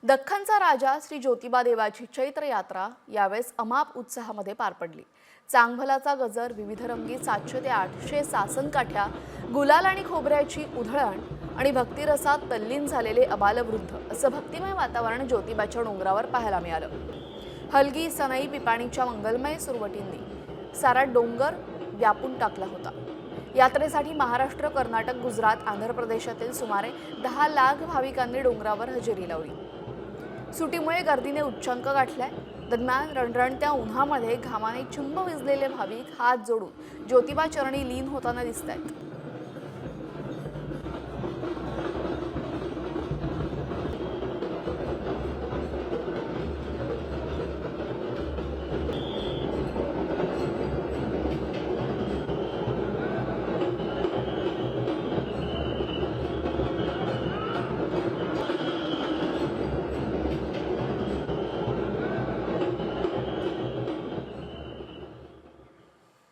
दख्खनचा राजा श्री ज्योतिबा देवाची चैत्र यात्रा यावेळेस अमाप उत्साहामध्ये पार पडली। चांगभलाचा गजर, विविध रंगी 700 ते 800 सासनकाठ्या, गुलाल आणि खोबऱ्याची उधळण आणि भक्तिरसात तल्लीन झालेले अबालवृद्ध असं भक्तिमय वातावरण ज्योतिबाच्या डोंगरावर पाहायला मिळालं। हलगी, सनई, पिपाणीच्या मंगलमय सुरवटींनी सारा डोंगर व्यापून टाकला होता। यात्रेसाठी महाराष्ट्र, कर्नाटक, गुजरात, आंध्र प्रदेशातील सुमारे 10 लाख भाविकांनी डोंगरावर हजेरी लावली। सुटीमुळे गर्दीने उच्चांक गाठलाय। दरम्यान रणरणत्या उन्हामध्ये घामाने चिंब विझलेले भाविक हात जोडून ज्योतिबा चरणी लीन होताना दिसतायत।